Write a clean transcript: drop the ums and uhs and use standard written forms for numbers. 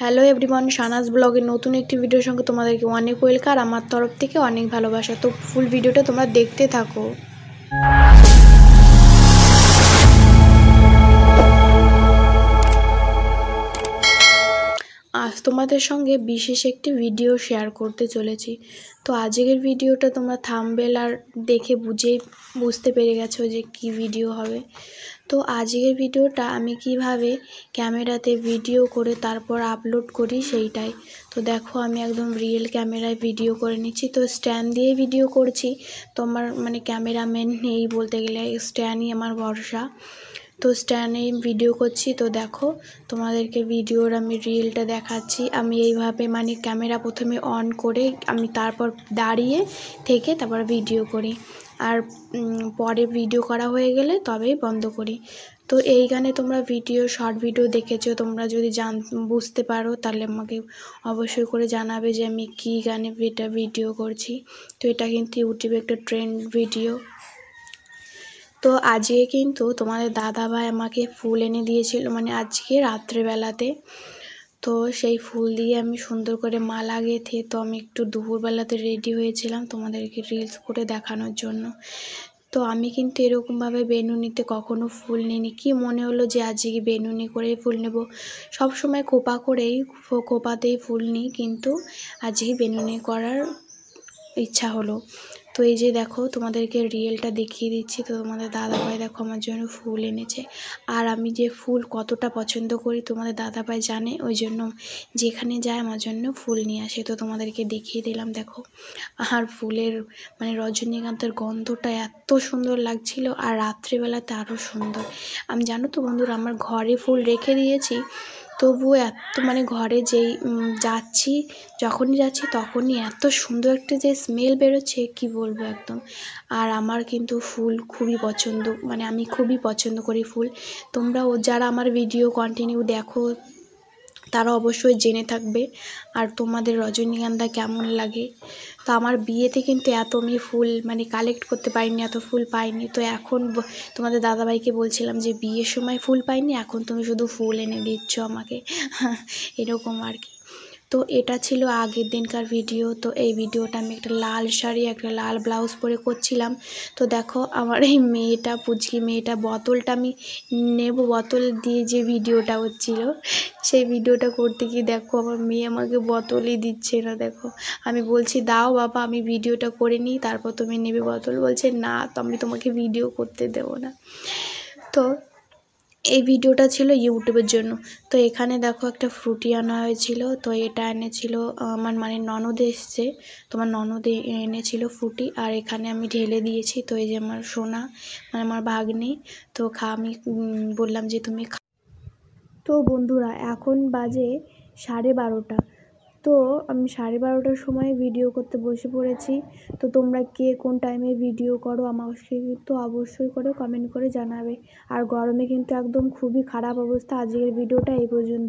Hello everyone, Shahnaz ব্লগের নতুন একটি ভিডিওর সঙ্গে তোমাদেরকে অনেক ওয়েলকাম। আমার তরফ থেকে অনেক ভালোবাসা। তো ফুল ভিডিওটা তোমরা দেখতে থাকো। আজ তোমাদের সঙ্গে বিশেষ একটি ভিডিও শেয়ার করতে চলেছি। তো আজকের ভিডিওটা তোমরা থাম্বনেল আর দেখে বুঝতে পেরে গেছো যে কি ভিডিও হবে। তো আজকের ভিডিওটা আমি কিভাবে ক্যামেরাতে ভিডিও করে তারপর আপলোড করি সেইটাই। তো দেখো আমি একদম রিয়েল ক্যামেরায় ভিডিও করে নিচ্ছি। তো স্ট্যান্ড দিয়ে ভিডিও করছি। তো আমার ক্যামেরাম্যান নেই বলতে গেলে, স্ট্যান্ডই আমার ভরসা। তো স্ট্যান্ডে ভিডিও করছি। তো দেখো তোমাদেরকে ভিডিওর আমি রিয়েলটা দেখাচ্ছি। আমি এইভাবে ক্যামেরা প্রথমে অন করে আমি তারপর দাঁড়িয়ে থেকে তারপর ভিডিও করি, আর পরে ভিডিও করা হয়ে গেলে তবেই বন্ধ করি। তো এই গানে তোমরা শর্ট ভিডিও দেখেছো, তোমরা যদি বুঝতে পারো তাহলে আমাকে অবশ্যই করে জানাবে যে আমি কী গানে এটা ভিডিও করছি। তো এটা কিন্তু ইউটিউবে একটা ট্রেন্ড ভিডিও। তো আজকে কিন্তু তোমাদের দাদাভাই আমাকে ফুল এনে দিয়েছিল, আজকে রাত্রেবেলাতে। তো সেই ফুল দিয়ে আমি সুন্দর করে মালা গেঁথে তো আমি একটু দুপুরবেলাতে রেডি হয়েছিলাম তোমাদেরকে রিলস করে দেখানোর জন্য। তো আমি কিন্তু এরকমভাবে বেনুনিতে কখনো ফুল নিইনি। কি মনে হলো যে আজকে বেনুনি করে ফুল নেব। সব সময় খোপাতেই ফুল নিই, কিন্তু আজকে বেনুনি করার ইচ্ছা হলো। তো এই যে দেখো তোমাদেরকে রিয়েলটা দেখিয়ে দিচ্ছি। তো তোমাদের দাদাভাই দেখো আমার জন্য ফুল এনেছে। আর আমি যে ফুল কতটা পছন্দ করি তোমাদের দাদাভাই জানে, ওই জন্য যেখানে যায় আমার জন্য ফুল নিয়ে আসে। তো তোমাদেরকে দেখিয়ে দিলাম দেখো। আর ফুলের রজনীগন্ধার গন্ধটা এত সুন্দর লাগছিল, আর রাত্রিবেলাতে আরও সুন্দর। আমি জানো তো বন্ধুরা, আমার ঘরে ফুল রেখে দিয়েছি, তবুও এত ঘরে যখনই যাচ্ছি তখনই এত সুন্দর একটা যে স্মেল বেরোচ্ছে কি বলবো একদম। আর আমার কিন্তু ফুল খুবই পছন্দ, আমি খুবই পছন্দ করি ফুল। তোমরাও যারা আমার ভিডিও কন্টিনিউ দেখো তারা অবশ্যই জেনে থাকবে আর তোমাদের রজনীগন্ধা কেমন লাগে। তো আমার বিয়েতে কিন্তু এত আমি ফুল কালেক্ট করতে পারিনি, এত ফুল পাইনি। তো এখন তোমাদের দাদাভাইকে বলছিলাম যে বিয়ের সময় ফুল পাইনি, এখন তুমি শুধু ফুল এনে দিচ্ছ আমাকে, এরকম আর কি। তো এটা ছিল আগের দিনকার ভিডিও। তো এই ভিডিওটা আমি একটা লাল শাড়ি একটা লাল ব্লাউজ পরে করছিলাম। তো দেখো আমার এই মেয়েটা, পুচকি মেয়েটা, বোতলটা আমি বোতল দিয়ে যে ভিডিওটা হচ্ছিল, সেই ভিডিওটা করতে গিয়ে দেখো আমার মেয়ে আমাকে বোতলই দিচ্ছে না। দেখো আমি বলছি দাও বাবা আমি ভিডিওটা করে নিই, তারপর তুমি নেবে বোতল। বলছে না, তো আমি তোমাকে ভিডিও করতে দেবো না। তো এই ভিডিওটা ছিল ইউটিউবের জন্য। তো এখানে দেখো একটা ফ্রুটি আনা হয়েছিল। তো এটা এনেছিল আমার ননদ এসছে, তোমার ননদে এনেছিল ফ্রুটি, আর এখানে আমি ঢেলে দিয়েছি। তো এই যে আমার সোনা আমার ভাগ্নি, তো আমি বললাম যে তুমি খা। তো বন্ধুরা এখন বাজে 12:30। তো আমি 12:30টার সময় ভিডিও করতে বসে পড়েছি। তো তোমরা কে কোন টাইমে ভিডিও করো আমাকে কিন্তু অবশ্যই করে কমেন্ট করে জানাবে। আর গরমে কিন্তু একদম খুবই খারাপ অবস্থা। আজকের ভিডিওটা এই পর্যন্ত।